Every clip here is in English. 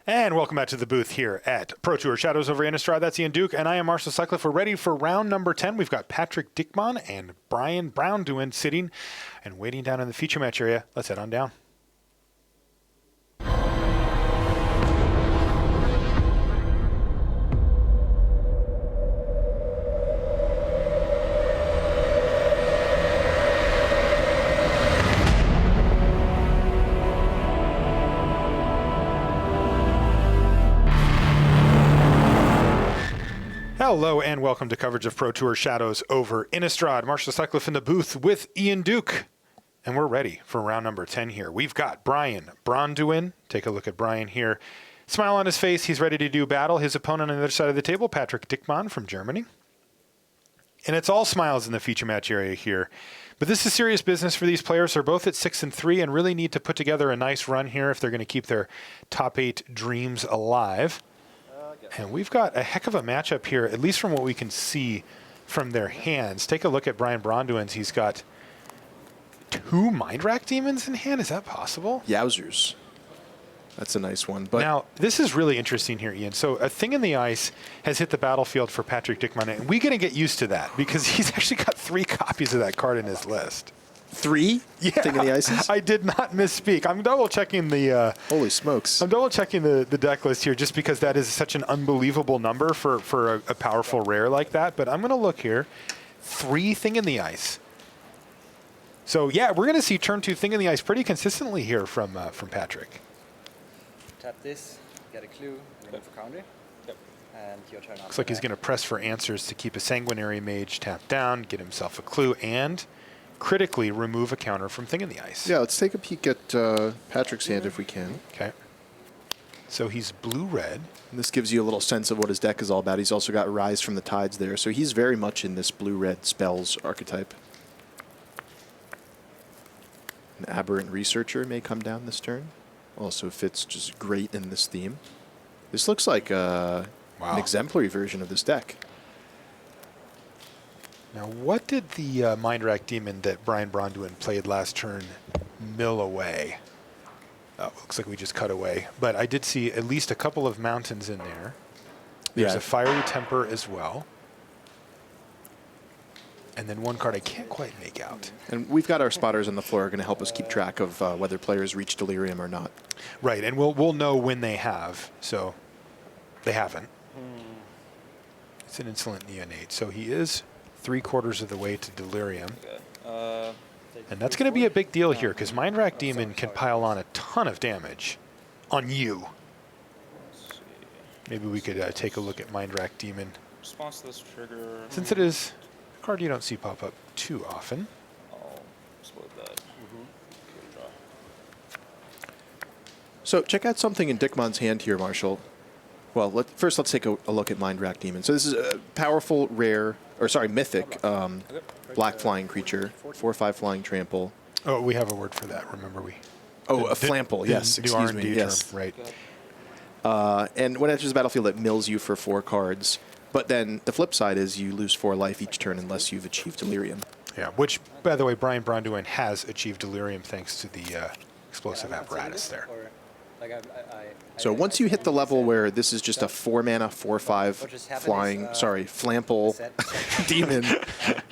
And welcome back to the booth here at Pro Tour Shadows over Innistrad. That's Ian Duke, and I am Marshall Sutcliffe. We're ready for round number 10. We've got Patrick Dickmann and Braun-Duin sitting and waiting down in the feature match area. Let's head on down. Hello and welcome to coverage of Pro Tour Shadows over Innistrad. Marshall Sutcliffe in the booth with Ian Duke. And we're ready for round number 10 here. We've got Braun-Duin. Take a look at Brian here. Smile on his face. He's ready to do battle. His opponent on the other side of the table, Patrick Dickmann from Germany. And it's all smiles in the feature match area here. But this is serious business for these players. They're both at 6-3 and really need to put together a nice run here if they're going to keep their top 8 dreams alive. And we've got a heck of a matchup here, at least from what we can see from their hands. Take a look at Brian Bronduin's. He's got 2 Mindwrack Demons in hand. Is that possible? Yowzers. That's a nice one. But now, this is really interesting here, Ian. So a Thing in the Ice has hit the battlefield for Patrick Dickmann, and we're going to get used to that because he's actually got 3 copies of that card in his list. 3? Yeah, Thing in the Ices? I did not misspeak. I'm double checking the. Holy smokes! I'm double checking the deck list here, just because that is such an unbelievable number for a powerful rare like that. But I'm going to look here, 3 Thing in the Ice. So yeah, we're going to see turn 2 Thing in the Ice pretty consistently here from Patrick. Tap this, get a clue, remove a counter, and your turn. Looks like he's going to press for answers to keep a Sanguinary Mage tapped down, get himself a clue, and critically remove a counter from Thing in the Ice. Yeah, let's take a peek at Patrick's hand if we can. Okay. So he's blue-red. And this gives you a little sense of what his deck is all about. He's also got Rise from the Tides there, so he's very much in this blue-red spells archetype. An Aberrant Researcher may come down this turn. Also fits just great in this theme. This looks like an exemplary version of this deck. Now, what did the Mindwrack Demon that Brian Bronduin played last turn mill away? Oh, looks like we just cut away. But I did see at least a couple of mountains in there. There's a Fiery Temper as well. And then one card I can't quite make out. And we've got our spotters on the floor going to help us keep track of whether players reach Delirium or not. Right, and we'll know when they have. So they haven't. It's an Insolent Neonate. So he is 3/4 of the way to Delirium. And that's going to be a big deal here, because Mindwrack Demon can pile on a ton of damage on you. Maybe we could take a look at Mindwrack Demon. Response to this trigger. Since it is a card you don't see pop up too often. I'll split that. So check out something in Dickmann's hand here, Marshall. Well, first let's take a look at Mindwrack Demon. So this is a powerful, rare, or sorry, mythic black flying creature, 4/5 flying trample. Oh, we have a word for that. Remember we? Oh, a flample. Yes, excuse me. Yes, term, right. And when it enters the battlefield, it mills you for 4 cards. But then the flip side is you lose 4 life each turn unless you've achieved Delirium. Yeah, which, by the way, Brian Bronduin has achieved Delirium thanks to the explosive apparatus there. So once you hit the level where this is just a 4-mana, 4/5 flying, flample demon,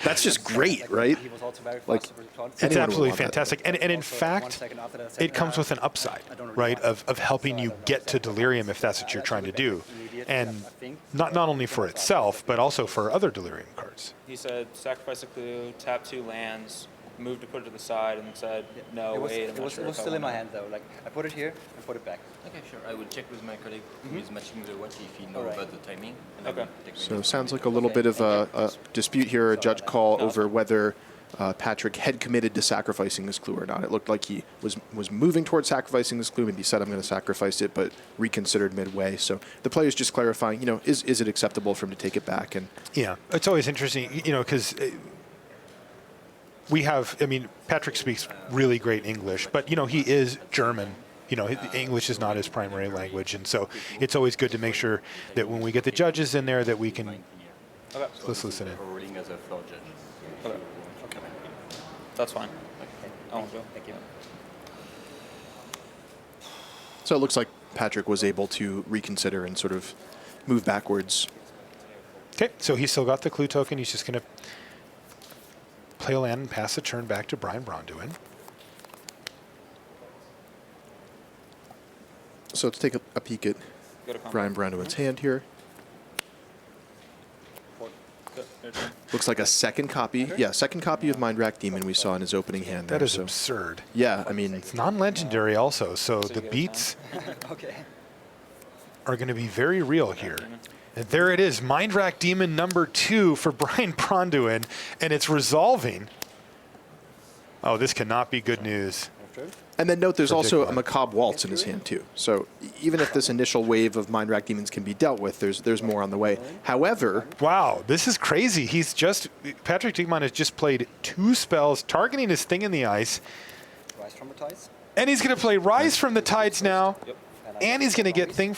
that's just great, right? Like, it's absolutely fantastic. And in fact, it comes with an upside, right, of helping you get to Delirium if that's what you're trying to do. And not only for itself, but also for other Delirium cards. He said, sacrifice a clue, tap 2 lands, moved to put it to the side, and said, no, wait, it was still in my hand, though. Like, I put it here and put it back. Okay, sure. I will check with my colleague who is matching the watch if he knows about the timing. And Okay. So sounds like a little bit of a dispute here, a judge call over whether Patrick had committed to sacrificing this clue or not. It looked like he was moving towards sacrificing this clue, and he said, I'm going to sacrifice it, but reconsidered midway. So the player's just clarifying, is it acceptable for him to take it back? And yeah, it's always interesting, because we have, Patrick speaks really great English, but, he is German. English is not his primary language, and so it's always good to make sure that when we get the judges in there that we can let's listen in. Okay. That's fine. I won't go. Thank you. So it looks like Patrick was able to reconsider and sort of move backwards. Okay, so he's still got the clue token. He's just going to play a land and pass the turn back to Brian Bronduin. So let's take a peek at Go to combat. Brian Bronduin's hand here. Go, their turn. Looks like a second copy. Yeah, second copy of Mindwrack Demon we saw in his opening hand. That there, is so. absurd. Yeah, I mean, It's non-legendary also, so So the you get a beats Okay. are going to be very real here. And there it is, Mindwrack Demon number 2 for Brian Bronduin, and it's resolving. Oh, this cannot be good news. and then note there's For also a Dickman. Macabre Waltz in his hand too. So even if this initial wave of Mindwrack Demons can be dealt with, there's more on the way. However, Wow, this is crazy. Patrick Dickmann has just played 2 spells targeting his Thing in the Ice, Rise from the Tides. and he's going to play Rise from the Tides now, Yep. and he's going to get Thing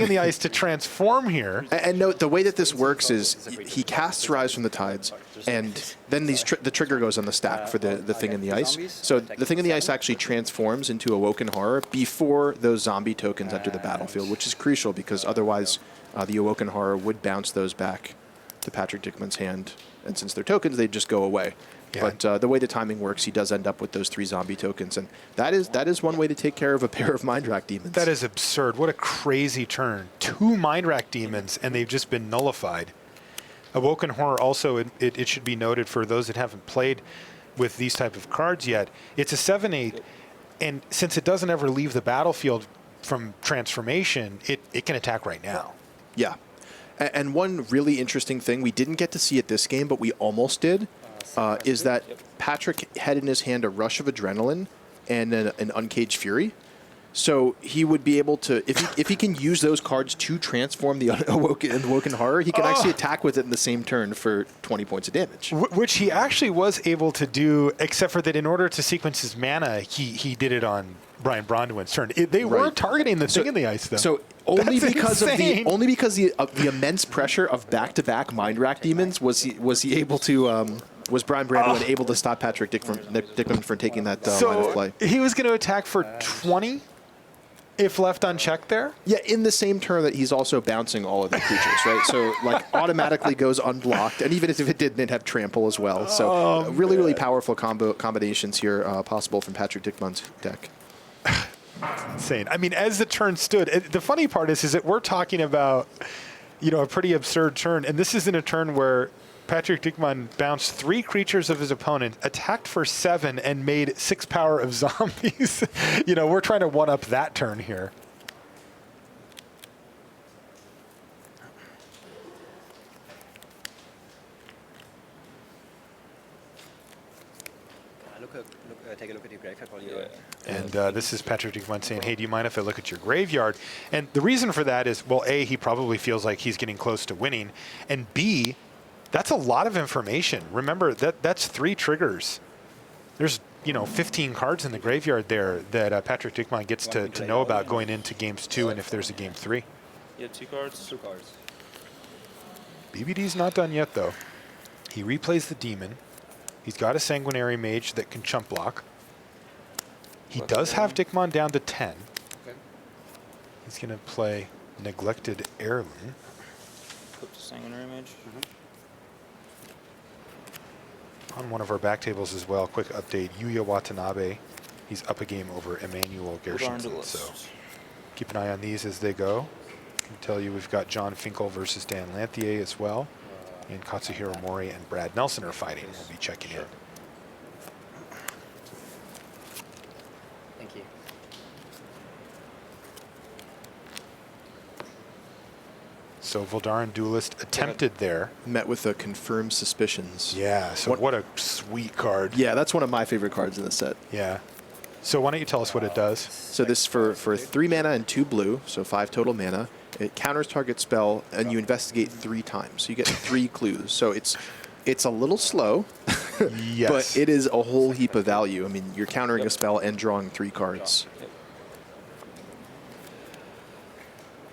in the Ice to transform here. and note the way that this works is he casts Rise from the Tides, and then the trigger goes on the stack for the Thing in the Ice. So the Thing in the Ice actually transforms into Awoken Horror before those zombie tokens enter the battlefield, which is crucial because otherwise the Awoken Horror would bounce those back to Patrick Dickmann's hand, and since they're tokens, they'd just go away. Yeah. But the way the timing works, he does end up with those 3 zombie tokens, and that is one way to take care of a pair of Mindwrack Demons. That is absurd. What a crazy turn. 2 Mindwrack Demons, and they've just been nullified. Awoken Horror also, it should be noted for those that haven't played with these type of cards yet, it's a 7/8, and since it doesn't ever leave the battlefield from transformation, it can attack right now. Yeah. And one really interesting thing, we didn't get to see it this game, but we almost did, is that Patrick had in his hand a Rush of Adrenaline and an Uncaged Fury. So he would be able to, if he can use those cards to transform the Awoken Horror, he can actually attack with it in the same turn for 20 points of damage. Which he actually was able to do, except for that in order to sequence his mana, he did it on Brian Bronduin's turn. They were Right. targeting the Thing in the Ice, though. So only That's because insane. of the immense pressure of back-to-back Mindwrack Demons was he able to was Brian Bronduin able to stop Patrick Dickman from taking that line of play? He was going to attack for 20 if left unchecked there. Yeah, in the same turn that he's also bouncing all of the creatures, right? So like automatically goes unblocked, and even if it didn't, it'd have trample as well. So really powerful combinations here possible from Patrick Dickmann's deck. Insane. I mean, as the turn stood, the funny part is that we're talking about, a pretty absurd turn, and this is in a turn where Patrick Dickmann bounced 3 creatures of his opponent, attacked for 7, and made 6 power of zombies. We're trying to one-up that turn here. Take a look at your graveyard while you And this is Patrick Dickmann saying, hey, do you mind if I look at your graveyard? And the reason for that is, well, A, he probably feels like he's getting close to winning, and B, that's a lot of information. Remember, that's 3 triggers. There's, 15 cards in the graveyard there that Patrick Dickmann gets to know about going into games 2 and if there's a game 3. You have 2 cards. 2 cards. BBD's not done yet, though. He replays the Demon. He's got a Sanguinary Mage that can chump block. He does have Dickmann down to 10. Okay. He's going to play Neglected Heirloom. Put the Sanguinary Mage. On one of our back tables as well, quick update, Yuya Watanabe. He's up a game over Emmanuel Gershenson, Barn so Duelist. keep an eye on these as they go. I can tell you we've got John Finkele versus Dan Lanthier as well. And Katsuhiro Mori and Brad Nelson are fighting. We'll be checking in. Thank you. So Voldaren Duelist attempted there. Met with a confirmed suspicions. Yeah, so what a sweet card. Yeah, that's one of my favorite cards in the set. Yeah. So why don't you tell us what it does? So this for 3 mana and 2 blue, so 5 total mana. It counters target spell, and you investigate 3 times. So you get 3 clues. So it's a little slow, Yes. but it is a whole heap of value. I mean, you're countering a spell and drawing 3 cards.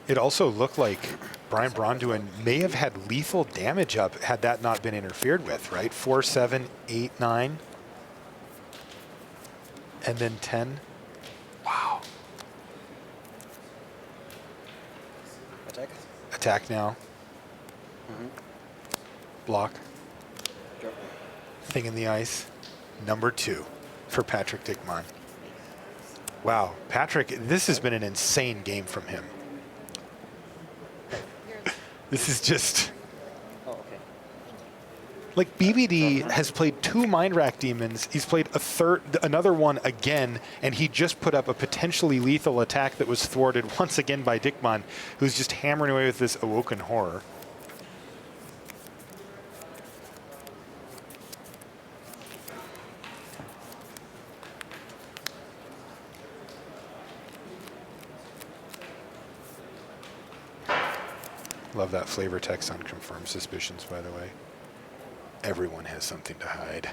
It also looked like Brian Bronduin may have had lethal damage up had that not been interfered with, right? 4, 7, 8, 9. And then 10. Wow. Attack. Attack now. Block. Drop. Thing in the ice. Number 2 for Patrick Dickmann. Wow, Patrick, this has been an insane game from him. This is just... Oh, okay. Like, BBD has played 2 Mindwrack Demons. He's played another one again, and he just put up a potentially lethal attack that was thwarted once again by Dickman, who's just hammering away with this Awoken Horror. Love that flavor text on confirmed suspicions, by the way. Everyone has something to hide.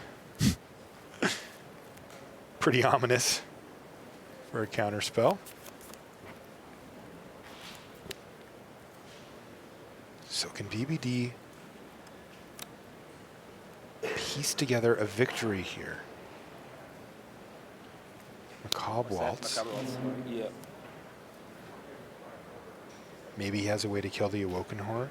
Pretty ominous for a counter spell. So can BBD piece together a victory here? Macabre Waltz. Yep. Maybe he has a way to kill the Awoken Horror.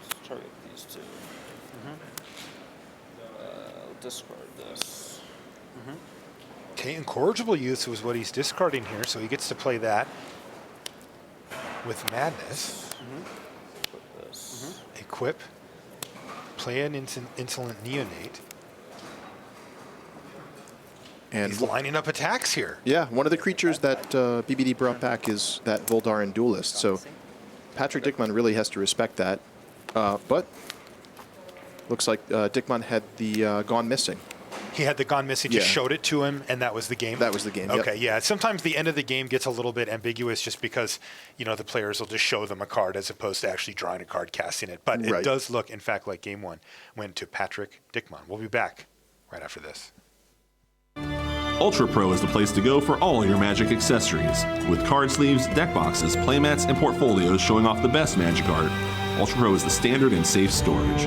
Let's target these 2. Discard this. Okay, Incorrigible Youth was what he's discarding here, so he gets to play that with Madness. Put this. Equip. Play an Insolent Neonate. And He's lining up attacks here. yeah, one of the creatures that BBD brought back is that Voldaren Duelist. So Patrick Dickman really has to respect that. But looks like Dickman had the Gone Missing. He had the Gone Missing, just Yeah. showed it to him, and that was the game? That was the game, yep. Okay, yeah. Sometimes the end of the game gets a little bit ambiguous just because, you know, the players will just show them a card as opposed to actually drawing a card, casting it. But Right. it does look, in fact, like game 1 went to Patrick Dickmann. We'll be back right after this. Ultra Pro is the place to go for all your Magic accessories. With card sleeves, deck boxes, playmats, and portfolios showing off the best Magic art, Ultra Pro is the standard and safe storage.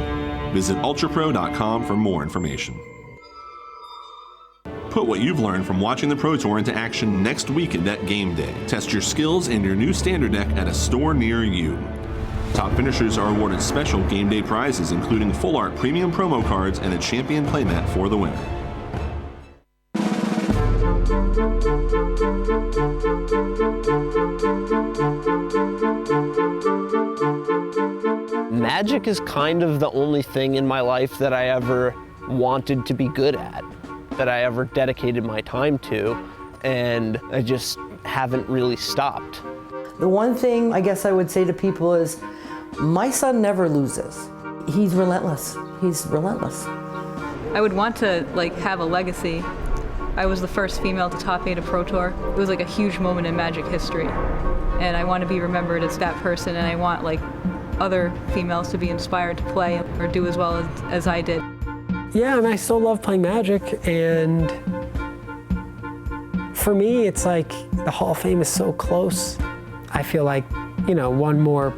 Visit ultrapro.com for more information. Put what you've learned from watching the Pro Tour into action next weekend at Game Day. Test your skills and your new standard deck at a store near you. Top finishers are awarded special Game Day prizes, including full art premium promo cards and a champion playmat for the winner. Magic is kind of the only thing in my life that I ever wanted to be good at, that I ever dedicated my time to, and I just haven't really stopped. The one thing I guess I would say to people is, my son never loses. He's relentless. He's relentless. I would want to have a legacy. I was the first female to top 8 a Pro Tour. It was like a huge moment in Magic history. And I want to be remembered as that person, and I want other females to be inspired to play or do as well as I did. Yeah, and I still love playing Magic, and for me, it's like the Hall of Fame is so close. I feel like, one more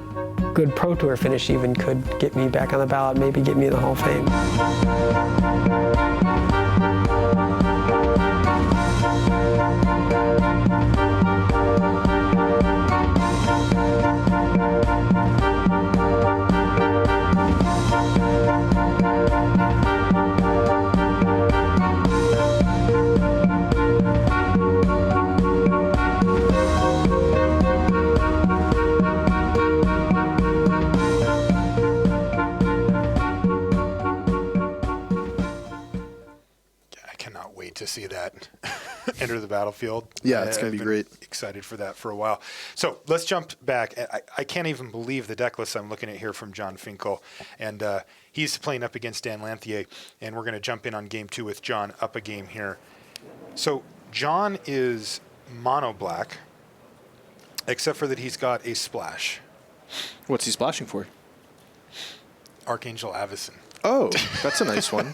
good Pro Tour finish even could get me back on the ballot, maybe get me in the Hall of Fame. To see that enter the battlefield. Yeah, it's going to be great. Excited for that for a while. So let's jump back. I can't even believe the deck list I'm looking at here from John Finkele. And he's playing up against Dan Lanthier. And we're going to jump in on game 2 with John up a game here. So John is mono black, except for that he's got a splash. What's he splashing for? Archangel Avacyn. Oh, that's a nice one.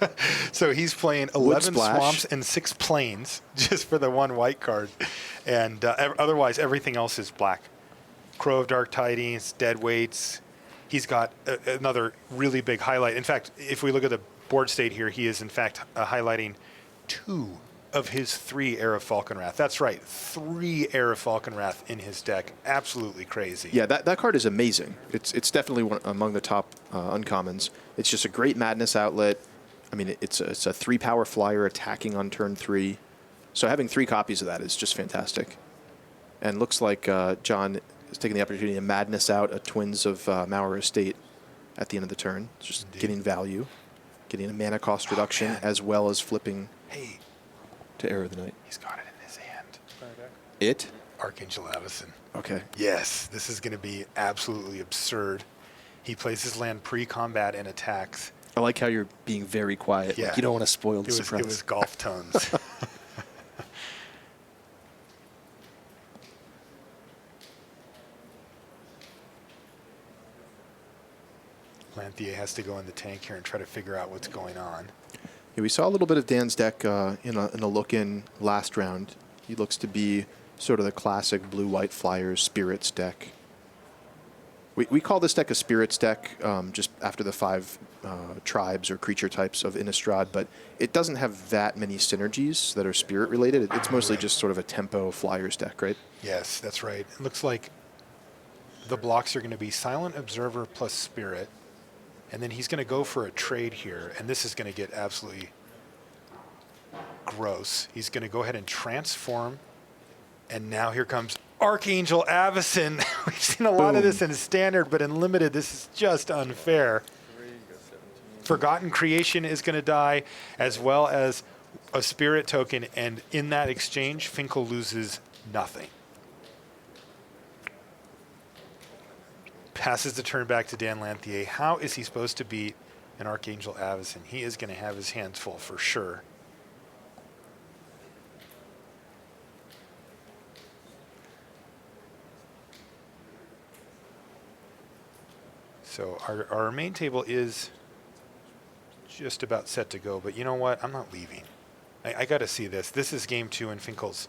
So he's playing 11 swamps and 6 plains just for the 1 white card. And otherwise, everything else is black. Crow of Dark Tidings, Dead Weights. He's got another really big highlight. In fact, if we look at the board state here, he is in fact highlighting 2 of his 3 Heir of Falconwrath. That's right, 3 Heir of Falconwrath in his deck. Absolutely crazy. Yeah, that card is amazing. It's definitely one among the top uncommons. It's just a great madness outlet. I mean, it's a 3-power flyer attacking on turn 3. So having 3 copies of that is just fantastic. And looks like John is taking the opportunity to madness out a Twins of Mauer Estate at the end of the turn. Just Indeed. getting value, getting a mana cost reduction, as well as flipping to Heir of the Night. He's got it in his hand. It? Archangel Avacyn. Okay. Yes, this is going to be absolutely absurd. He plays his land pre-combat and attacks. I like how you're being very quiet. Yeah. Like you don't want to spoil the surprise. It was golf tones. Lanthier has to go in the tank here and try to figure out what's going on. Yeah, we saw a little bit of Dan's deck in a look-in last round. He looks to be sort of the classic blue-white flyers spirits deck. We call this deck a spirits deck just after the 5 tribes or creature types of Innistrad, but it doesn't have that many synergies that are spirit-related. It's mostly just sort of a tempo flyers deck, right? Yes, that's right. It looks like the blocks are going to be Silent Observer plus Spirit, and then he's going to go for a trade here, and this is going to get absolutely gross. He's going to go ahead and transform, and now here comes Archangel Avacyn. We've seen a lot of this in Standard, but in Limited, this is just unfair. Forgotten Creation is going to die, as well as a Spirit token, and in that exchange, Finkele loses nothing. Passes the turn back to Dan Lanthier. How is he supposed to beat an Archangel Avacyn? He is going to have his hands full for sure. So our main table is just about set to go, but you know what? I'm not leaving. I got to see this. This is game 2, and Finkele's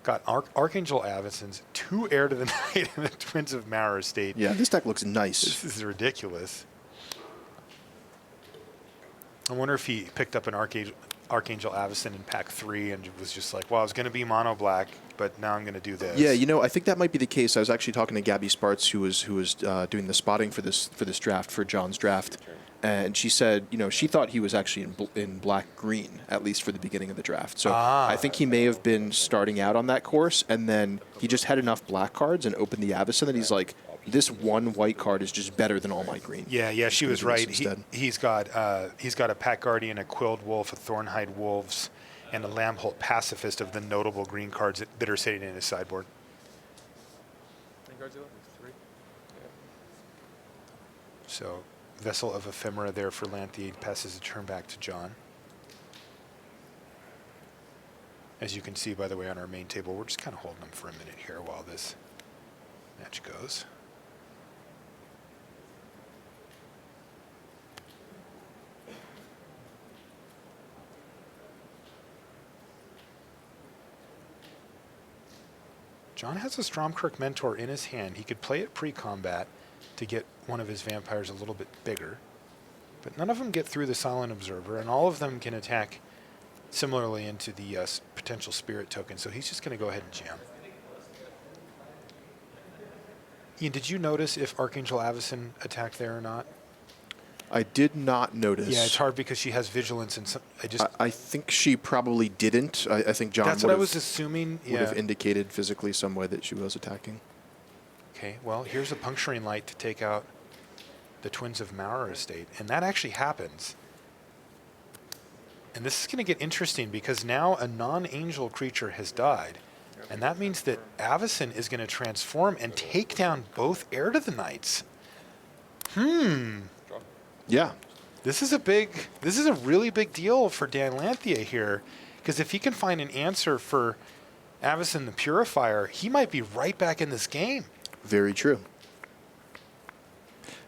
got Archangel Avacyn's 2 Heir to the Night and the Twins of Mauer Estate. Yeah, this deck looks nice. This is ridiculous. I wonder if he picked up an Archangel Avacyn in pack 3 and was just like, well, I was going to be mono black, but now I'm going to do this. Yeah, you know, I think that might be the case. I was actually talking to Gabby Sparts, who was doing the spotting for this draft, for John's draft, and she said, you know, she thought he was actually in black-green, at least for the beginning of the draft. So I think he may have been starting out on that course, and then he just had enough black cards and opened the Avacyn that he's like, this one white card is just better than all my green. Yeah, she was right. He's got a Pack Guardian, a Quilled Wolf, a Thornhide Wolves, and a Lambholt Pacifist of the notable green cards that are sitting in his sideboard. So, Vessel of Ephemera there for Lanthier. Passes the turn back to John. As you can see, by the way, on our main table, we're just kind of holding them for a minute here while this match goes. John has a Stromkirk Mentor in his hand. He could play it pre-combat to get one of his vampires a little bit bigger. But none of them get through the Silent Observer, and all of them can attack similarly into the potential Spirit token. So he's just going to go ahead and jam. Ian, did you notice if Archangel Avacyn attacked there or not? I did not notice. Yeah, it's hard because she has Vigilance, and I think she probably didn't. I think John that's what I was assuming. Would have indicated physically some way that she was attacking. Okay, well, here's a Puncturing Light to take out the Twins of Mauer Estate, and that actually happens. And this is going to get interesting because now a non-angel creature has died, and that means that Avacyn is going to transform and take down both Heir to the Nights. Yeah. This is a really big deal for Dan Lanthier here, because if he can find an answer for Avacyn the Purifier, he might be right back in this game. Very true.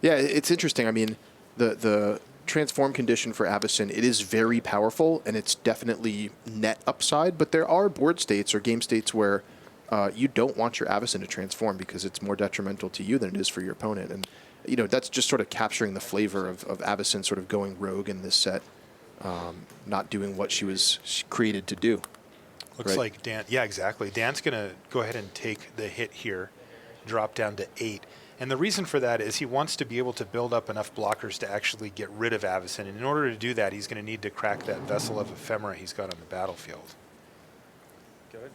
Yeah, it's interesting. I mean, the transform condition for Avacyn, it is very powerful, and it's definitely net upside, but there are board states or game states where you don't want your Avacyn to transform because it's more detrimental to you than it is for your opponent. And, you know, that's just sort of capturing the flavor of Avacyn sort of going rogue in this set, not doing what she was created to do. Looks like Dan, yeah, exactly. Dan's going to go ahead and take the hit here, drop down to 8. And the reason for that is he wants to be able to build up enough blockers to actually get rid of Avacyn. And in order to do that, he's going to need to crack that Vessel of Ephemera he's got on the battlefield. Good.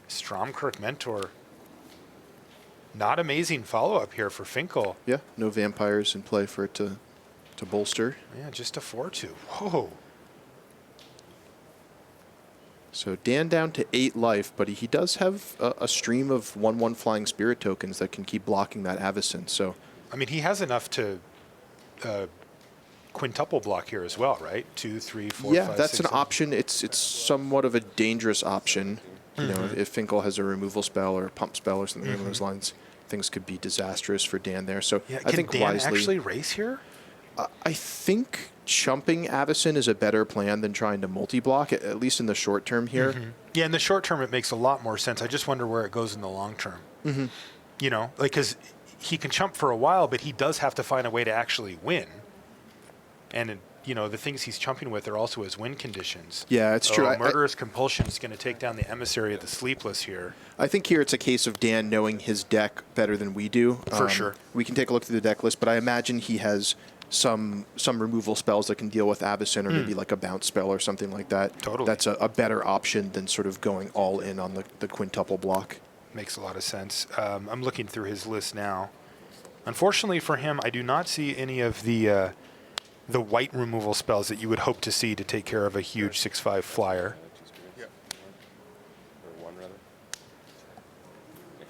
Stromkirk Mentor. Not amazing follow-up here for Finkele. Yeah, no vampires in play for it to bolster. Yeah, just a 4-2. Whoa. So Dan down to 8 life, but he does have a stream of 1/1 flying spirit tokens that can keep blocking that Avacyn. So, I mean, he has enough to quintuple block here as well, right? 2, 3, 4, yeah, 5, that's 6, an 7. option. It's somewhat of a dangerous option. You know, if Finkele has a removal spell or a pump spell or something along those lines, things could be disastrous for Dan there. So Yeah, I can think Dan wisely, actually race here? I think chumping Avacyn is a better plan than trying to multi-block, at least in the short term here. Yeah, in the short term, it makes a lot more sense. I just wonder where it goes in the long term. You know, like, because he can chump for a while, but he does have to find a way to actually win. And, you know, the things he's chumping with are also his win conditions. Yeah, it's true. Murderous Compulsion is going to take down the Emissary of the Sleepless here. I think here it's a case of Dan knowing his deck better than we do. For sure. We can take a look through the deck list, but I imagine he has some removal spells that can deal with Avacyn or maybe like a bounce spell or something like that. Totally. That's a better option than sort of going all in on the quintuple block. Makes a lot of sense. I'm looking through his list now. Unfortunately for him, I do not see any of the white removal spells that you would hope to see to take care of a huge 6/5 flyer.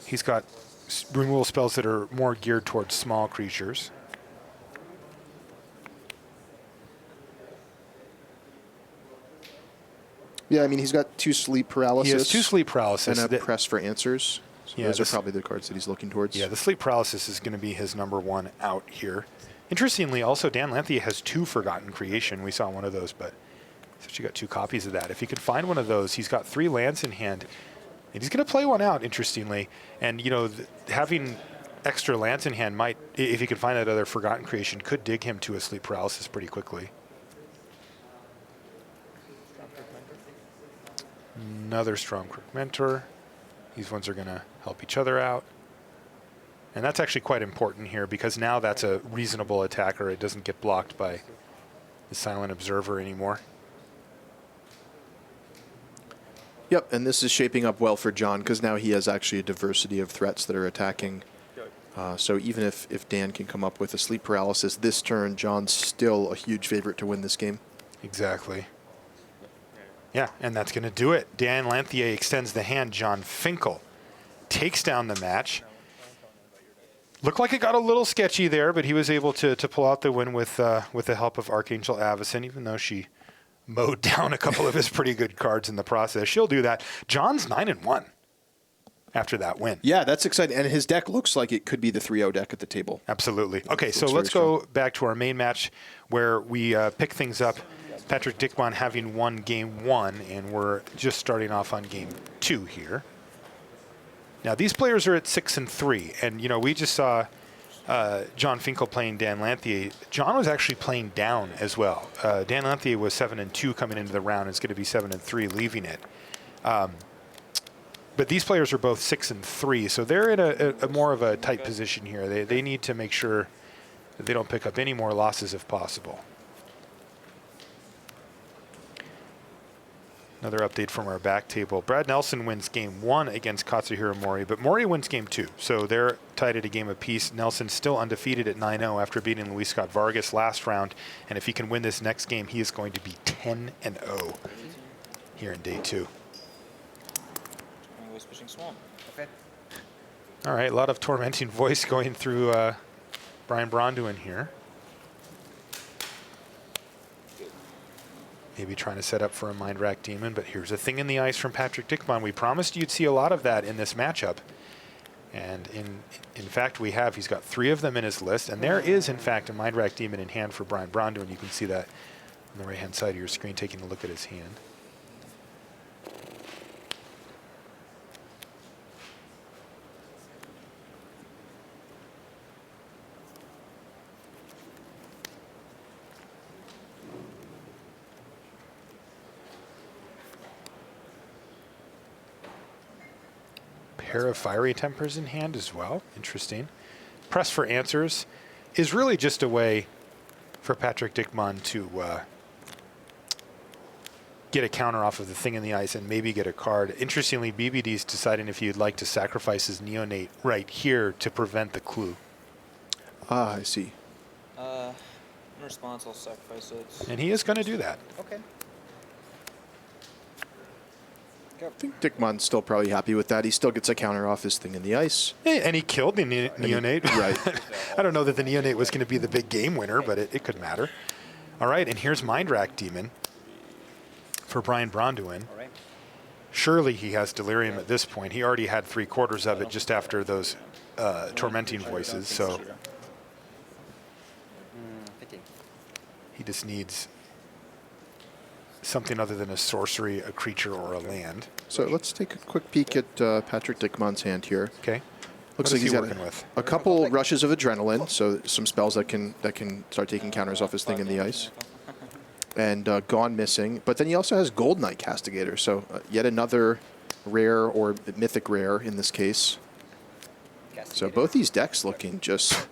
He's got removal spells that are more geared towards small creatures. Yeah, I mean, he's got 2 sleep paralysis. He has 2 sleep paralysis. And a press for answers. So Yeah, those are probably the cards that he's looking towards. Yeah, the sleep paralysis is going to be his #1 out here. Interestingly, also, Dan Lanthier has 2 Forgotten Creation. We saw one of those, but he's actually got 2 copies of that. If he could find one of those, he's got 3 lands in hand. And he's going to play one out, interestingly. And, you know, having extra lands in hand might, if he could find that other Forgotten Creation, could dig him to a sleep paralysis pretty quickly. Another Stromkirk Mentor. These ones are going to help each other out. And that's actually quite important here because now that's a reasonable attacker. It doesn't get blocked by the Silent Observer anymore. Yep, and this is shaping up well for John because now he has actually a diversity of threats that are attacking. So even if Dan can come up with a sleep paralysis this turn, John's still a huge favorite to win this game. Exactly. Yeah, and that's going to do it. Dan Lanthier extends the hand. John Finkele takes down the match. Looked like it got a little sketchy there, but he was able to pull out the win with the help of Archangel Avacyn, even though she mowed down a couple of his pretty good cards in the process. She'll do that. John's 9-1 after that win. Yeah, that's exciting. And his deck looks like it could be the 3-0 deck at the table. Absolutely. Okay, so let's go back to our main match where we pick things up. Patrick Dickmann having won game 1, and we're just starting off on game 2 here. Now, these players are at 6-3, and, you know, we just saw John Finkele playing Dan Lanthier. John was actually playing down as well. Dan Lanthier was 7-2 coming into the round. It's going to be 7-3 leaving it. But these players are both 6-3, so they're in a more of a tight position here. They need to make sure that they don't pick up any more losses if possible. Another update from our back table. Brad Nelson wins game 1 against Katsuhiro Mori, but Mori wins game 2. So they're tied at a game apiece. Nelson still undefeated at 9-0 after beating Luis Scott Vargas last round. And if he can win this next game, he is going to be 10-0 here in day 2. Okay. All right, a lot of tormenting voice going through Brian Bronduin here. Maybe trying to set up for a Mindwrack Demon, but here's a thing in the ice from Patrick Dickmann. We promised you'd see a lot of that in this matchup. And in fact, we have. He's got 3 of them in his list, and there is, in fact, a Mindwrack Demon in hand for Brian Bronduin. You can see that on the right-hand side of your screen, taking a look at his hand. pair of fiery tempers in hand as well. Interesting. Press for answers is really just a way for Patrick Dickmann to get a counter off of the thing in the ice and maybe get a card. Interestingly, BBD's deciding if you'd like to sacrifice his Neonate right here to prevent the clue. Ah, I see. In response, I'll sacrifice it. And he is going to do that. Okay. I think Dickmann's still probably happy with that. He still gets a counter off his thing in the ice. And he killed the Neonate. Right. I don't know that the Neonate was going to be the big game winner, but it could matter. All right, and here's Mindwrack Demon for Brian Bronduin. All right. Surely he has Delirium at this point. He already had 3/4 of it just after those tormenting voices, so Pity. he just needs something other than a sorcery, a creature, or a land. So let's take a quick peek at Patrick Dickmann's hand here. Okay. Looks What like is he's he got working with? a couple rushes of adrenaline, so some spells that can start taking counters off his thing in the ice. And Gone Missing. But then he also has Gold Knight Castigator, so yet another rare or mythic rare in this case. So both these decks looking just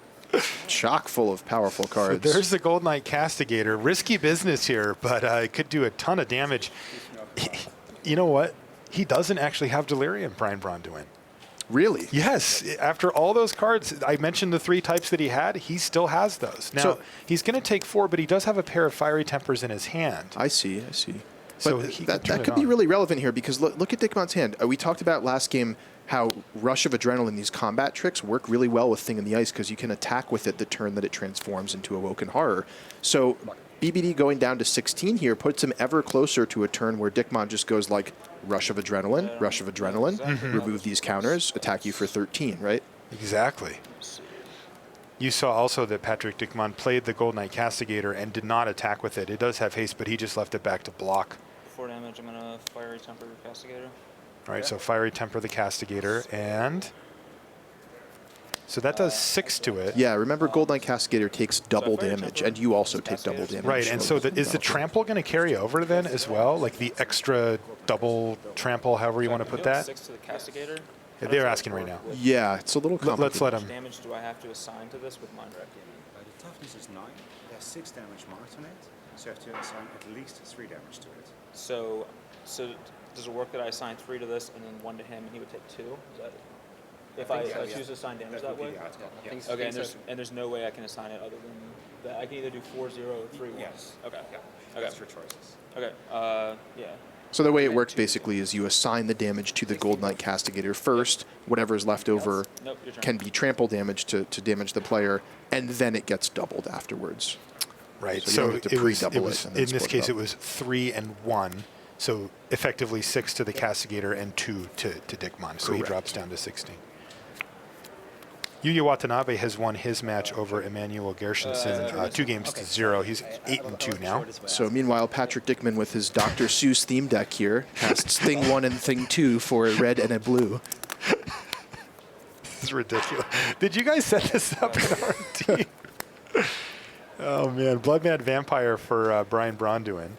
chock full of powerful cards. So there's the Gold Knight Castigator. Risky business here, but it could do a ton of damage. You know what? He doesn't actually have Delirium, Brian Bronduin. Really? Yes. After all those cards, I mentioned the 3 types that he had. He still has those. Now, So- he's going to take 4, but he does have a pair of Fiery Tempers in his hand. I see. So But he that turn could it be on. really relevant here because look at Dickmann's hand. We talked about last game how Rush of Adrenaline, these combat tricks, work really well with Thing in the Ice because you can attack with it the turn that it transforms into Awoken Horror. So BBD going down to 16 here puts him ever closer to a turn where Dickmann just goes like Rush of Adrenaline, remove these counters, attack you for 13, right? Exactly. You saw also that Patrick Dickmann played the Gold Knight Castigator and did not attack with it. It does have haste, but he just left it back to block. 4 damage, I'm going to Fiery Temper Castigator. All right, so Fiery Temper the Castigator, and so that does 6 to it. Yeah, remember Gold Knight Castigator takes double damage, and you also take double damage. Right, and so is the trample going to carry over then as well? Like the extra double trample, however you want to put that? 6 to the Castigator. Yeah, they're asking right now. Yeah, it's a little complicated. Let's let How much him. damage do I have to assign to this with Mindwrack Demon? The toughness is 9. There's 6 damage marked on it, so you have to assign at least 3 damage to it. So does it work that I assign 3 to this and then 1 to him, and he would take 2? Is that if I choose to assign damage that would be way? the outcome. Yeah. Okay, and there's no way I can assign it other than that. I can either do 4, 0, or 3, 1. Yes. Okay. Yeah. Okay. That's your choices. Okay. Yeah. So the way it works basically is you assign the damage to the Gold Knight Castigator first. Whatever is left over Nope, your turn. can be trample damage to damage the player, and then it gets doubled afterwards. Right, So you so don't have to it was pre-double it and then in this split case it it up. was 3 and 1. So effectively 6 to the Castigator and 2 to Dickmann. So he Correct. drops down to 16. Yuya Watanabe has won his match over Emmanuel Gershenson 2 games to 0. He's 8 and 2 now. So meanwhile, Patrick Dickmann with his Dr. Seuss theme deck here casts Thing 1 and Thing 2 for a red and a blue. This is ridiculous. Did you guys set this up in our team? Oh man, Blood Mad Vampire for Brian Bronduin.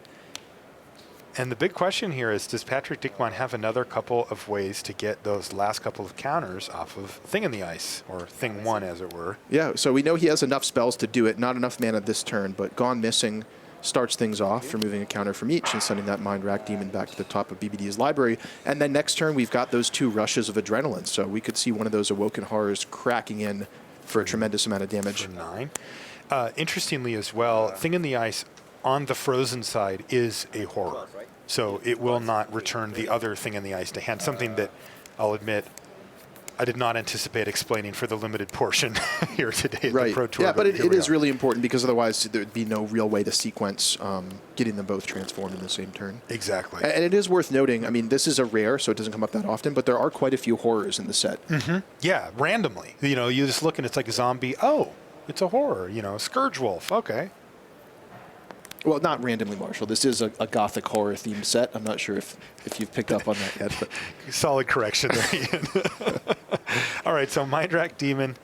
And the big question here is, does Patrick Dickmann have another couple of ways to get those last couple of counters off of Thing in the Ice, or Thing 1 as it were? Yeah, so we know he has enough spells to do it. Not enough mana this turn, but Gone Missing starts things off, removing a counter from each and sending that Mindwrack Demon back to the top of BBD's library. And then next turn, we've got those 2 rushes of Adrenaline. So we could see one of those Awoken Horrors cracking in for a tremendous amount of damage. For 9. Interestingly as well, Thing in the Ice on the frozen side is a horror. So it will not return the other Thing in the Ice to hand. Something that I'll admit I did not anticipate explaining for the limited portion here today at the Pro Tour. Yeah, but here it we is are. really important because otherwise there would be no real way to sequence getting them both transformed in the same turn. Exactly. And it is worth noting, I mean, this is a rare, so it doesn't come up that often, but there are quite a few horrors in the set. Mm-hmm. Yeah, randomly. You know, you just look and it's like a zombie. Oh, it's a horror. You know, Scourge Wolf. Okay. Well, not randomly, Marshall. This is a gothic horror themed set. I'm not sure if you've picked up on that yet. But Solid correction there, Ian. All right, so Mindwrack Demon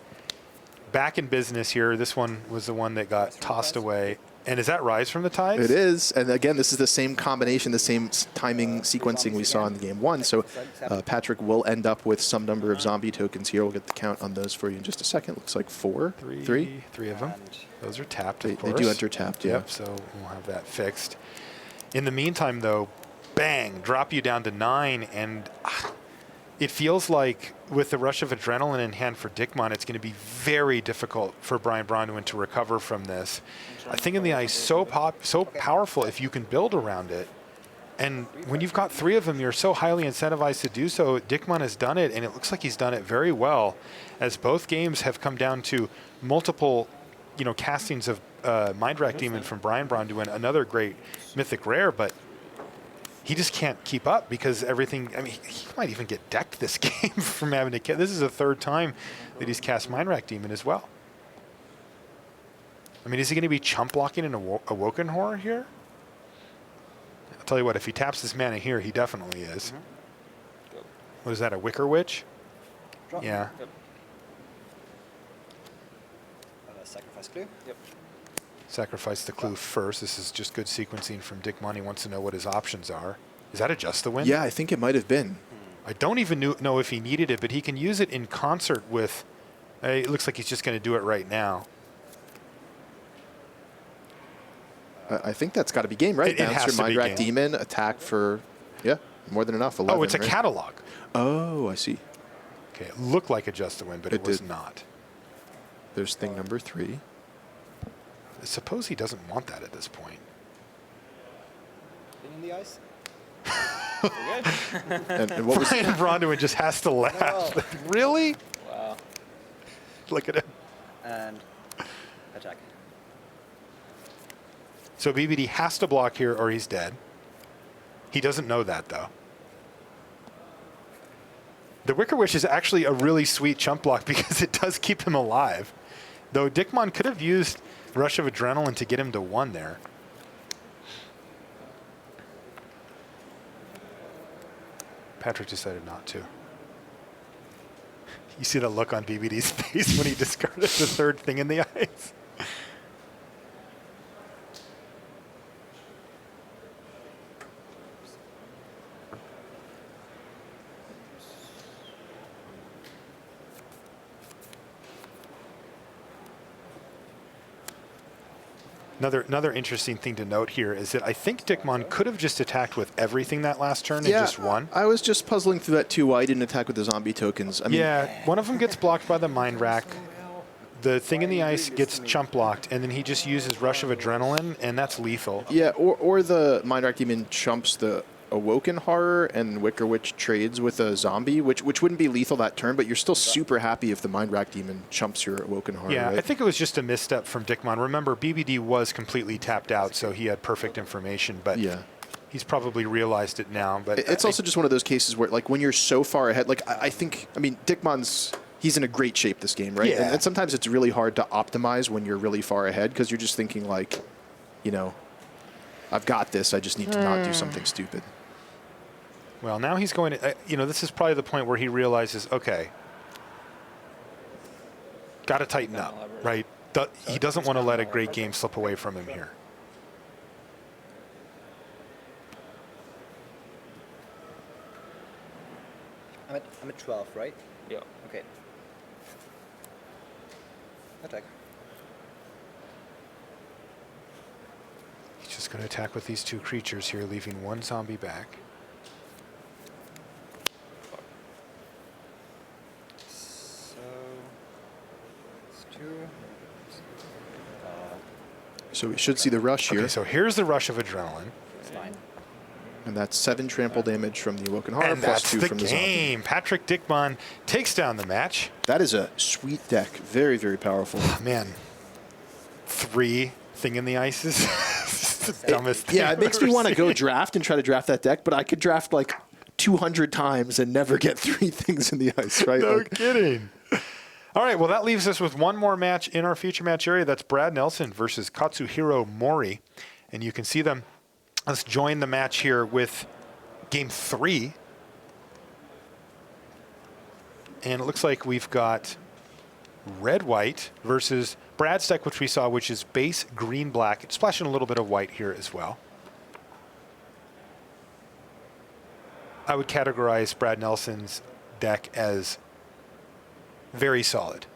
back in business here. This one was the one that got tossed away. And is that Rise from the Tides? It is. And again, this is the same combination, the same timing sequencing we saw in game 1. So Patrick will end up with some number of zombie tokens here. We'll get the count on those for you in just a second. Looks like 4. Three? 3 of them. Those are tapped, They of course. do enter tapped, yeah. Yep, so we'll have that fixed. In the meantime, though, bang, drop you down to 9. And it feels like with the rush of adrenaline in hand for Dickman, it's going to be very difficult for Brian Bronduin to recover from this. I think in the ice, so powerful if you can build around it. And when you've got 3 of them, you're so highly incentivized to do so. Dickman has done it, and it looks like he's done it very well, as both games have come down to multiple, castings of Mindwrack Demon from Brian Bronduin, another great mythic rare, but he just can't keep up because everything. I mean, he might even get decked this game from having to. This is the 3rd time that he's cast Mindwrack Demon as well. I mean, is he going to be chump blocking an Awoken Horror here? I'll tell you what, if he taps this mana here, he definitely is. What is that, a Wicker Witch? Drop. Yeah. Yep. Sacrifice clue. Yep. Sacrifice the clue first. This is just good sequencing from Dickman. He wants to know what his options are. Is that a Just the Wind? Yeah, I think it might have been. I don't even know if he needed it, but he can use it in concert with... it looks like he's just going to do it right now. I think that's got to be game, right? Bouncer, Mindwrack Demon, attack for, more than enough. 11, it's a catalog. Oh, I see. Okay, it looked like a Just the Wind, but it was not. There's thing number 3. I suppose he doesn't want that at this point. In the ice. and what was Brian Bronduin just has to laugh. No. Really? Wow. Look at him. And attack. So BBD has to block here or he's dead. He doesn't know that, though. The Wicker Witch is actually a really sweet chump block because it does keep him alive. Though Dickman could have used Rush of Adrenaline to get him to 1 there. Patrick decided not to. You see the look on BBD's face when he discarded the 3rd thing in the ice. Another interesting thing to note here is that I think Dickman could have just attacked with everything that last turn and just won. I was just puzzling through that too. Why he didn't attack with the zombie tokens? I mean, one of them gets blocked by the Mindwrack. The thing in the ice gets chump blocked, and then he just uses Rush of Adrenaline, and that's lethal. Yeah, or the Mindwrack Demon chumps the Awoken Horror and Wicker Witch trades with a zombie, which wouldn't be lethal that turn, but you're still super happy if the Mindwrack Demon chumps your Awoken Horror. Yeah, right? I think it was just a misstep from Dickman. Remember, BBD was completely tapped out, so he had perfect information, but he's probably realized it now. But it's also just one of those cases where, like, when you're so far ahead, like, I mean, Dickman's, he's in a great shape this game, right? Yeah. And sometimes it's really hard to optimize when you're really far ahead because you're just thinking, like, I've got this, I just need to not do something stupid. Well, now he's going to, this is probably the point where he realizes, okay, got to tighten up, right? He doesn't want to let a great game slip away from him here. I'm at 12, right? Yeah. Okay. Attack. He's just going to attack with these 2 creatures here, leaving 1 zombie back. So we should see the rush here. Okay, so here's the Rush of Adrenaline. It's 9. And that's 7 trample damage from the Awoken Horror, And plus that's 2 the from the zombie. game. Patrick Dickmann takes down the match. That is a sweet deck. Very, very powerful. Oh, man. 3 thing in the ices. It's the dumbest thing. Yeah, it makes me want to go draft and try to draft that deck, but I could draft like 200 times and never get 3 things in the ice, right? No kidding. All right, well, that leaves us with one more match in our feature match area. That's Brad Nelson versus Katsuhiro Mori. And you can see them. Let's join the match here with game 3. And it looks like we've got Red-White versus Brad's deck, which we saw, which is base green-black. It's splashing a little bit of white here as well. I would categorize Brad Nelson's deck as very solid.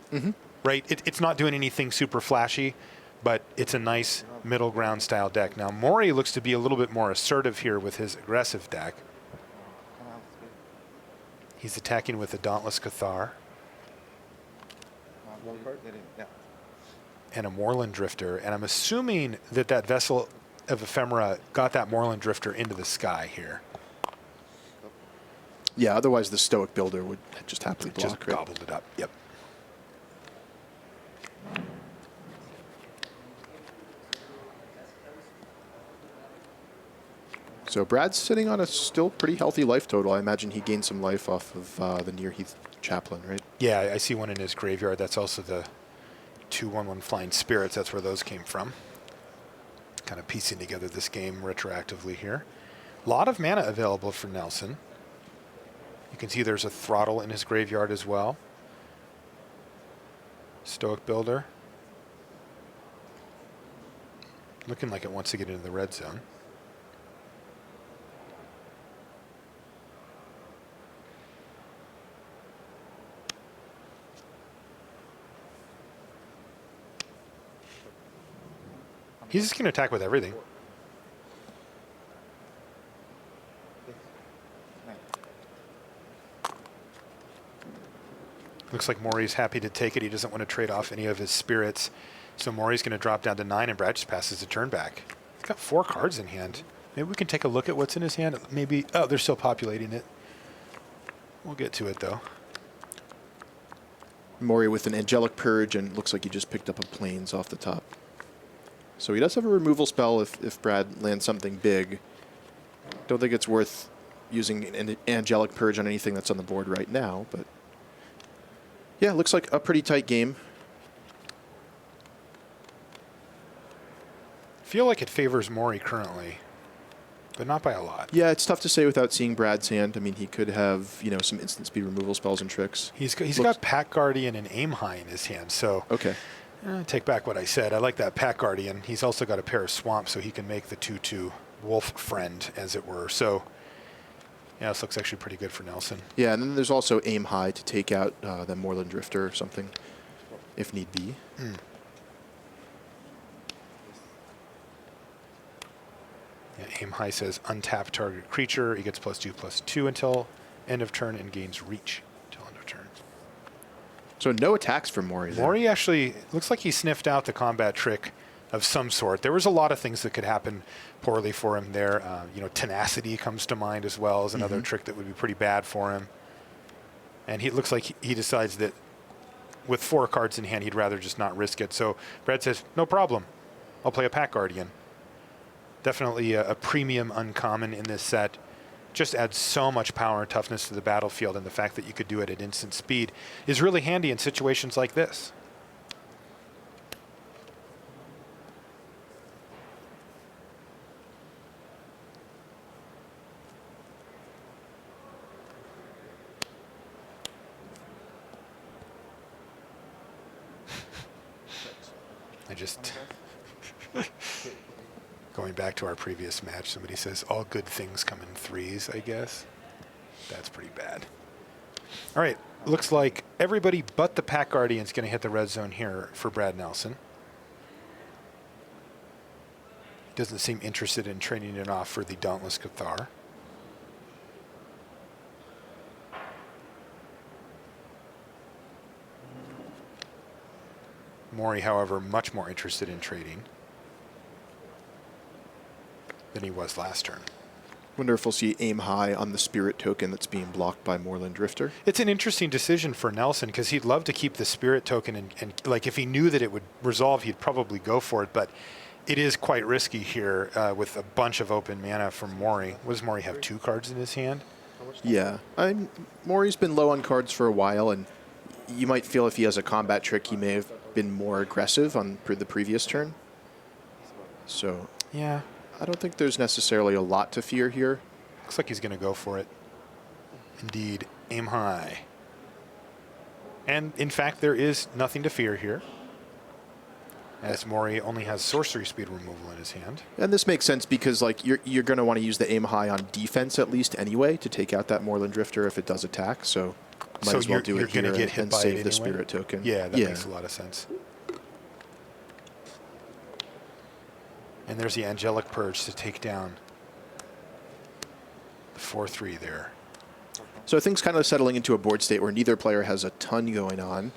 Right? It's not doing anything super flashy, but it's a nice middle ground style deck. Now, Mori looks to be a little bit more assertive here with his aggressive deck. He's attacking with a Dauntless Cathar and a Moorland Drifter. And I'm assuming that that Vessel of Ephemera got that Moorland Drifter into the sky here. Yeah, otherwise the Stoic Builder would just happily block. Just gobbled it up. Yep. So Brad's sitting on a still pretty healthy life total. I imagine he gained some life off of the Near Heath Chaplain, right? Yeah, I see one in his graveyard. That's also the 2/1/1 Flying Spirits. That's where those came from. Kind of piecing together this game retroactively here. A lot of mana available for Nelson. You can see there's a Throttle in his graveyard as well. Stoic Builder. Looking like it wants to get into the red zone. He's just going to attack with everything. Looks like Mori's happy to take it. He doesn't want to trade off any of his spirits. So Mori's going to drop down to 9, and Brad just passes the turn back. He's got 4 cards in hand. Maybe we can take a look at what's in his hand. Maybe, oh, they're still populating it. We'll get to it, though. Mori with an Angelic Purge, and looks like he just picked up a Plains off the top. So he does have a removal spell if Brad lands something big. Don't think it's worth using an Angelic Purge on anything that's on the board right now, but yeah, looks like a pretty tight game. Feel like it favors Mori currently, but not by a lot. Yeah, it's tough to say without seeing Brad's hand. I mean, he could have, you know, some instant speed removal spells and tricks. He's got Pack Guardian and Aim High in his hand, so okay. Take back what I said. I like that Pack Guardian. He's also got a pair of Swamps, so he can make the 2/2 wolf friend, as it were. So, yeah, this looks actually pretty good for Nelson. Yeah, and then there's also Aim High to take out the Moorland Drifter or something, if need be. Yeah, Aim High says untap target creature. He gets +2/+2 until end of turn and gains reach until end of turn. So no attacks from Mori there. Mori actually looks like he sniffed out the combat trick of some sort. There was a lot of things that could happen poorly for him there. You know, Tenacity comes to mind as well as another trick that would be pretty bad for him. And he looks like he decides that with 4 cards in hand, he'd rather just not risk it. So Brad says, no problem. I'll play a Pack Guardian. Definitely a premium uncommon in this set. Just adds so much power and toughness to the battlefield, and the fact that you could do it at instant speed is really handy in situations like this. I just... Going back to our previous match, somebody says, all good things come in 3s, I guess. That's pretty bad. All right, looks like everybody but the Pack Guardian's going to hit the red zone here for Brad Nelson. Doesn't seem interested in trading it off for the Dauntless Cathar. Mori, however, much more interested in trading than he was last turn. Wonder if we'll see Aim High on the Spirit token that's being blocked by Moorland Drifter. It's an interesting decision for Nelson because he'd love to keep the Spirit token and like if he knew that it would resolve, he'd probably go for it, but it is quite risky here with a bunch of open mana from Mori. What does Mori have, 2 cards in his hand? Yeah, Mori's been low on cards for a while, and you might feel if he has a combat trick, he may have been more aggressive on the previous turn. So yeah, I don't think there's necessarily a lot to fear here. Looks like he's going to go for it. Indeed, Aim High. And in fact, there is nothing to fear here. as Mori only has sorcery speed removal in his hand. And this makes sense because like you're going to want to use the aim high on defense at least anyway to take out that Moorland Drifter if it does attack. So might as well do it here and save the spirit token. Yeah, that makes a lot of sense. And there's the Angelic Purge to take down the 4/3 there. So things kind of settling into a board state where neither player has a ton going on.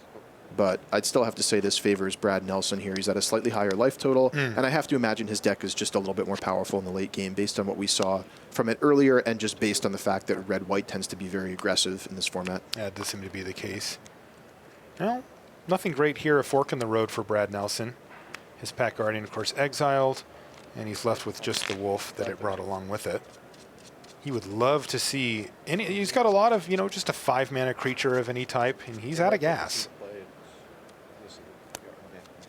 But I'd still have to say this favors Brad Nelson here. He's at a slightly higher life total, and I have to imagine his deck is just a little bit more powerful in the late game based on what we saw from it earlier and just based on the fact that red-white tends to be very aggressive in this format. That does seem to be the case. Well, nothing great here, a fork in the road for Brad Nelson. His Pack Guardian, of course, exiled, and he's left with just the wolf that it brought along with it. He would love to see, and he's got a lot of, just a 5-mana creature of any type, and he's out of gas.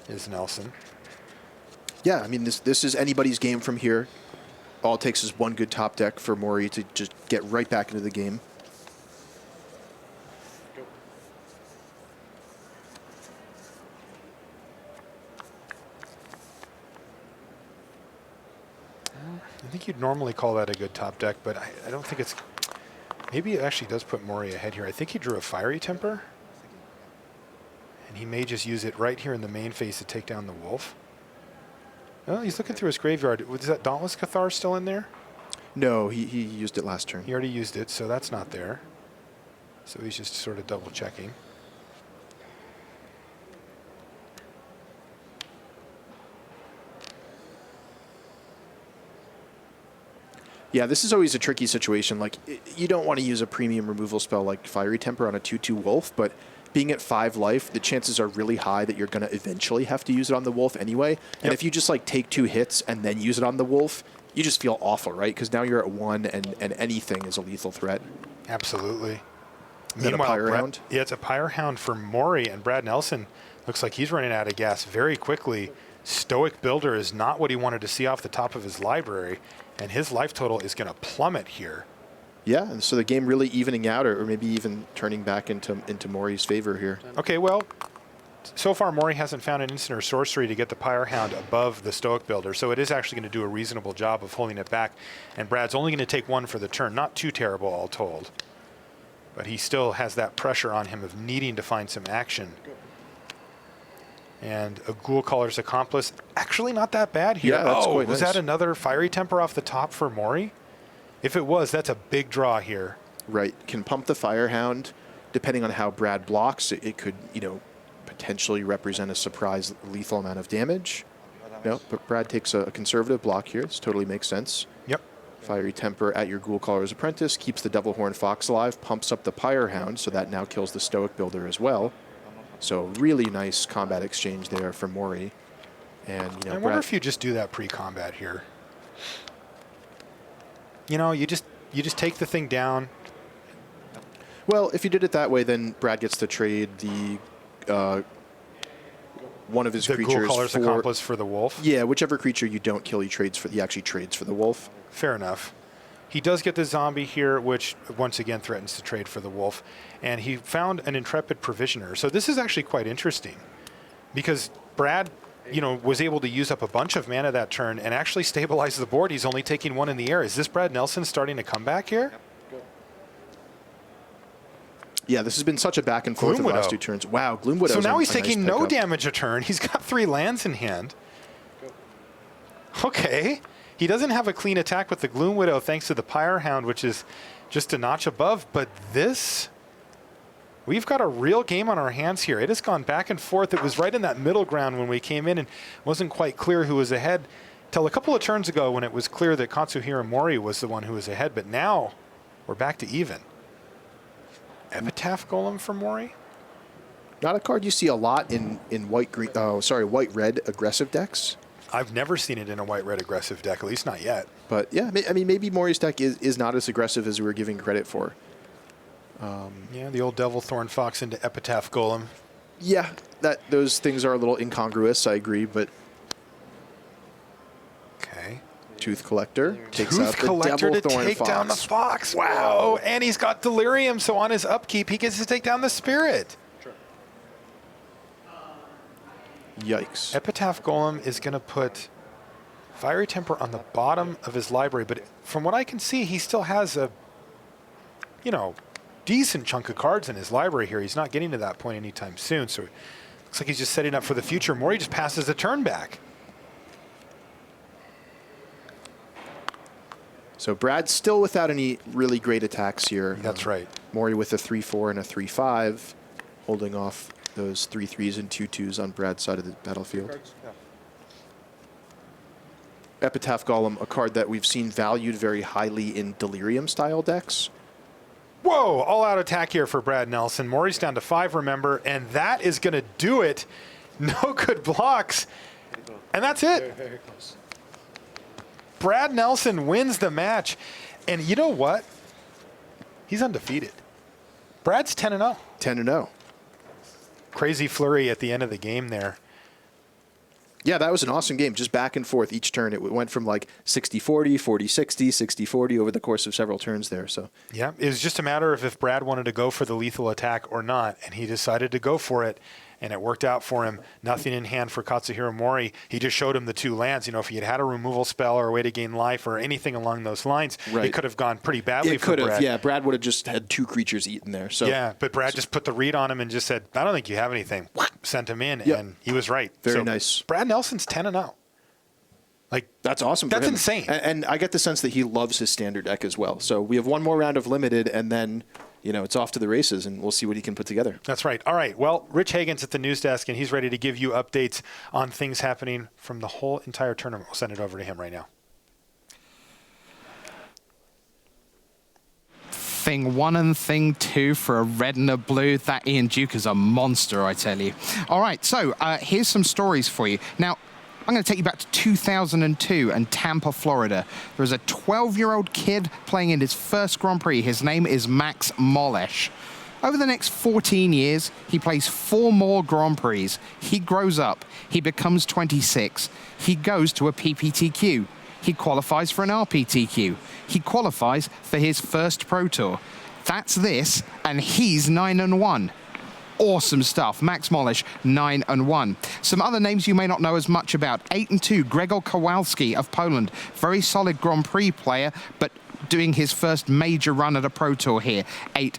Is Nelson. Yeah, I mean, this is anybody's game from here. All it takes is one good top deck for Mori to just get right back into the game. I think you'd normally call that a good top deck, but I don't think it's... Maybe it actually does put Mori ahead here. I think he drew a Fiery Temper. And he may just use it right here in the main phase to take down the wolf. Well, he's looking through his graveyard. Was that Dauntless Cathar still in there? No, he used it last turn. He already used it, so that's not there. So he's just sort of double checking. Yeah, this is always a tricky situation. Like, you don't want to use a premium removal spell like Fiery Temper on a 2/2 wolf, but being at 5 life, the chances are really high that you're going to eventually have to use it on the wolf anyway. And if you just like take 2 hits and then use it on the wolf, you just feel awful, right? Because now you're at 1 and anything is a lethal threat. Absolutely. Is that a Pyre Hound? Yeah, it's a Pyre Hound for Mori, and Brad Nelson looks like he's running out of gas very quickly. Stoic Builder is not what he wanted to see off the top of his library, and his life total is going to plummet here. Yeah, and so the game really evening out, or maybe even turning back into Mori's favor here. Okay, well, so far Mori hasn't found an instant or sorcery to get the Pyre Hound above the Stoic Builder, so it is actually going to do a reasonable job of holding it back. And Brad's only going to take 1 for the turn. Not too terrible, all told. But he still has that pressure on him of needing to find some action. And a Ghoul Caller's Accomplice, actually not that bad here. Yeah, that's quite was nice. that another Fiery Temper off the top for Mori? If it was, that's a big draw here. Right. Can pump the Firehound. Depending on how Brad blocks, it could, potentially represent a surprise lethal amount of damage. No, but Brad takes a conservative block here. This totally makes sense. Yep. Fiery Temper at your Ghoul Caller's Apprentice, keeps the Devil Horn Fox alive, pumps up the Pyre Hound, so that now kills the Stoic Builder as well. So really nice combat exchange there for Mori. And I wonder if you just do that pre-combat here. You just take the thing down. Well, if you did it that way, then Brad gets to trade the one of his creatures Ghoul Caller's Accomplice for the wolf. Yeah, whichever creature you don't kill, he actually trades for the wolf. Fair enough. He does get the zombie here, which once again threatens to trade for the wolf. And he found an Intrepid Provisioner. So this is actually quite interesting because Brad, was able to use up a bunch of mana that turn and actually stabilize the board. He's only taking 1 in the air. Is this Brad Nelson starting to come back here? Yeah, this has been such a back and forth in the last 2 turns. Wow, Gloom Widow. So now he's taking no damage a turn. He's got 3 lands in hand. Okay. He doesn't have a clean attack with the Gloom Widow thanks to the Pyre Hound, which is just a notch above. But this, we've got a real game on our hands here. It has gone back and forth. It was right in that middle ground when we came in and wasn't quite clear who was ahead till a couple of turns ago when it was clear that Katsuhiro Mori was the one who was ahead. But now we're back to even. Epitaph Golem for Mori? Not a card you see a lot in white-red aggressive decks. I've never seen it in a white-red aggressive deck, at least not yet. But yeah, I mean, maybe Mori's deck is not as aggressive as we were giving credit for. Yeah, the old Devil Thorn Fox into Epitaph Golem. Yeah, those things are a little incongruous, I agree, but... Okay. Tooth Collector takes Tooth out the Collector Devil to Thorn take Fox. down the Fox. Wow. And he's got Delirium, so on his upkeep, he gets to take down the Spirit. Yikes. Epitaph Golem is going to put Fiery Temper on the bottom of his library, but from what I can see, he still has a, decent chunk of cards in his library here. He's not getting to that point anytime soon, so it looks like he's just setting up for the future. Mori just passes the turn back. So Brad's still without any really great attacks here. That's right. Mori with a 3-4 and a 3-5, holding off those 3-3s and 2-2s on Brad's side of the battlefield. Epitaph Golem, a card that we've seen valued very highly in Delirium-style decks. Whoa, all-out attack here for Brad Nelson. Mori's down to 5, remember, and that is going to do it. No good blocks, and that's it. Very close. Brad Nelson wins the match, and you know what? He's undefeated. Brad's 10-0. 10-0. Crazy flurry at the end of the game there. Yeah, that was an awesome game. Just back and forth each turn. It went from like 60-40, 40-60, 60-40 over the course of several turns there. So yeah, it was just a matter of if Brad wanted to go for the lethal attack or not, and he decided to go for it, and it worked out for him. Nothing in hand for Katsuhiro Mori. He just showed him the 2 lands. If he had had a removal spell or a way to gain life or anything along those lines, it could have gone pretty badly for Brad. It could have, yeah. Brad would have just had 2 creatures eaten there. So yeah, but Brad just put the read on him and just said, I don't think you have anything. Sent him in, and he was right. Very nice. Brad Nelson's 10-0. That's awesome. That's for him. insane. And I get the sense that he loves his standard deck as well. So we have one more round of limited, and then it's off to the races, and we'll see what he can put together. That's right. All right. Well, Rich Hagen's at the news desk, and he's ready to give you updates on things happening from the whole entire tournament. We'll send it over to him right now. Thing 1 and thing 2 for a red and a blue. That Ian Duke is a monster, I tell you. All right, so here's some stories for you. Now, I'm going to take you back to 2002 and Tampa, Florida. There was a 12-year-old kid playing in his first Grand Prix. His name is Max Molesh. Over the next 14 years, he plays 4 more Grand Prix. He grows up. He becomes 26. He goes to a PPTQ. He qualifies for an RPTQ. He qualifies for his first Pro Tour. That's this, and he's 9-1. Awesome stuff. Max Molesh, 9-1. Some other names you may not know as much about. 8-2, Gregor Kowalski of Poland. Very solid Grand Prix player, but doing his first major run at a Pro Tour here, 8-2.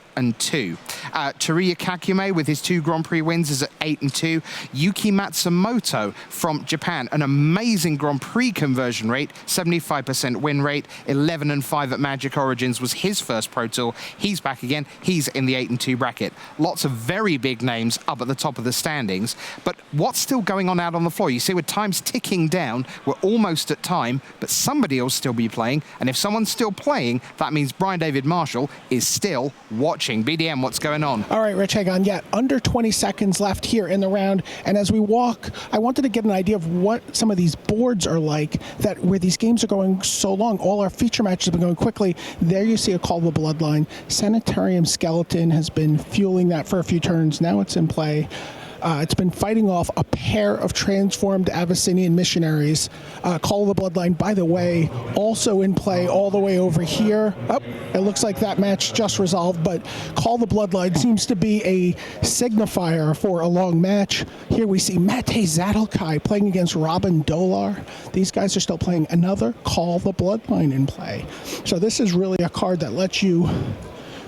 Teruya Kakume with his 2 Grand Prix wins is at 8-2. Yuki Matsumoto from Japan, an amazing Grand Prix conversion rate, 75% win rate, 11-5 at Magic Origins was his first Pro Tour. He's back again. He's in the 8-2 bracket. Lots of very big names up at the top of the standings. But what's still going on out on the floor? You see, with time's ticking down, we're almost at time, but somebody will still be playing. And if someone's still playing, that means Brian David Marshall is still watching. BDM, what's going on? All right, Rich Hagon, under 20 seconds left here in the round. And as we walk, I wanted to get an idea of what some of these boards are like, that where these games are going so long. All our feature matches have been going quickly. There you see a Call of the Bloodline. Sanitarium Skeleton has been fueling that for a few turns. Now it's in play. It's been fighting off a pair of transformed Abyssinian missionaries. Call of the Bloodline, by the way, also in play all the way over here. Oh, it looks like that match just resolved, but Call of the Bloodline seems to be a signifier for a long match. Here we see Mate Zadelkai playing against Robin Dolar. These guys are still playing another Call of the Bloodline in play. So this is really a card that lets you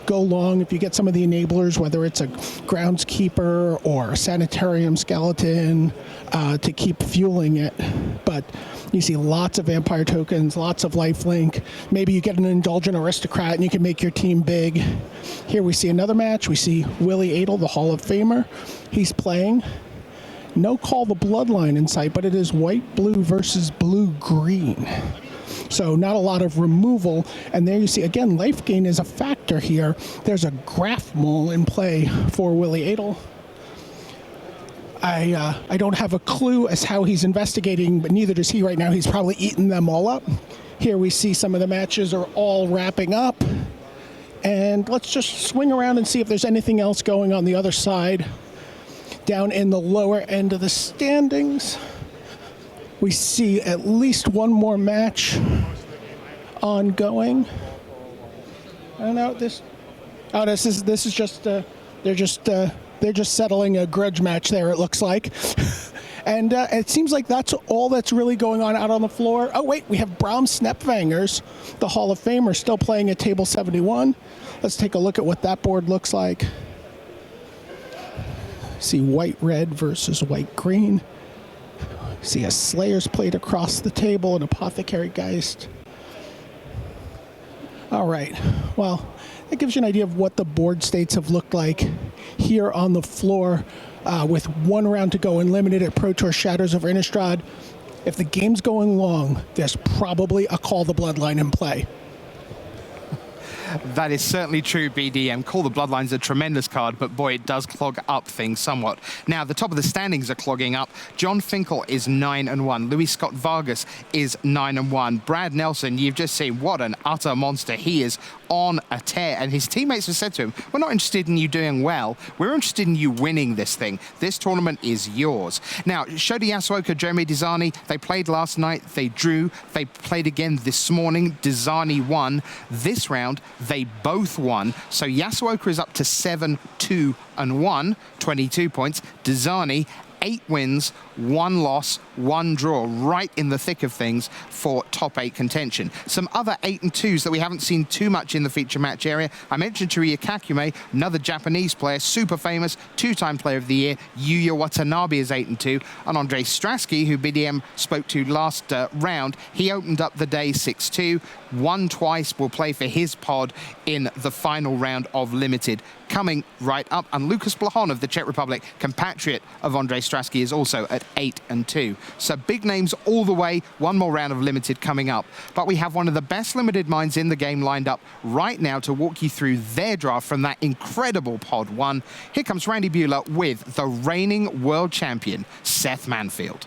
go long if you get some of the enablers, whether it's a groundskeeper or a sanitarium skeleton, to keep fueling it. But you see lots of vampire tokens, lots of lifelink. Maybe you get an indulgent aristocrat and you can make your team big. Here we see another match. We see Willie Adel, the Hall of Famer. He's playing. No Call the Bloodline in sight, but it is white-blue versus blue-green. So not a lot of removal. And there you see, again, life gain is a factor here. There's a Graph Mole in play for Willie Adel. I don't have a clue as how he's investigating, but neither does he right now. He's probably eaten them all up. Here we see some of the matches are all wrapping up. And let's just swing around and see if there's anything else going on the other side. Down in the lower end of the standings, we see at least one more match ongoing. I don't know this. Oh, this is just they're just settling a grudge match there. It looks like, And it seems like that's all that's really going on out on the floor. Oh, wait, we have Bram Snepvangers, the Hall of Famer, still playing at table 71. Let's take a look at what that board looks like. See white-red versus white-green. See a Slayer's Plate across the table, an Apothecary Geist. All right, well, that gives you an idea of what the board states have looked like here on the floor with one round to go in limited at Pro Tour Shadows over Innistrad. If the game's going long, there's probably a Call the Bloodline in play. That is certainly true, BDM. Call the Bloodline's a tremendous card, but boy, it does clog up things somewhat. Now, the top of the standings are clogging up. John Finkele is 9-1. Louis Scott Vargas is 9-1. Brad Nelson, you've just seen what an utter monster. He is on a tear, and his teammates have said to him, we're not interested in you doing well. We're interested in you winning this thing. This tournament is yours. Now, Shota Yasuoka, Jeremy Desani, they played last night. They drew. They played again this morning. Desani won. This round, they both won. So Yasuoka is up to 7-2-1, 22 points. Desani, 8 wins, 1 loss, 1 draw, right in the thick of things for top 8 contention. Some other 8-2s that we haven't seen too much in the feature match area. I mentioned Chiria Kakume, another Japanese player, super famous, 2-time player of the year. Yuya Watanabe is 8-2. And Andre Strasky, who BDM spoke to last round, he opened up the day 6-2, won twice, will play for his pod in the final round of Limited. Coming right up, and Lucas Blahon of the Czech Republic, compatriot of Andre Strasky, is also at 8-2. So big names all the way. One more round of Limited coming up. But we have one of the best Limited minds in the game lined up right now to walk you through their draft from that incredible pod 1. Here comes Randy Buehler with the reigning world champion, Seth Manfield.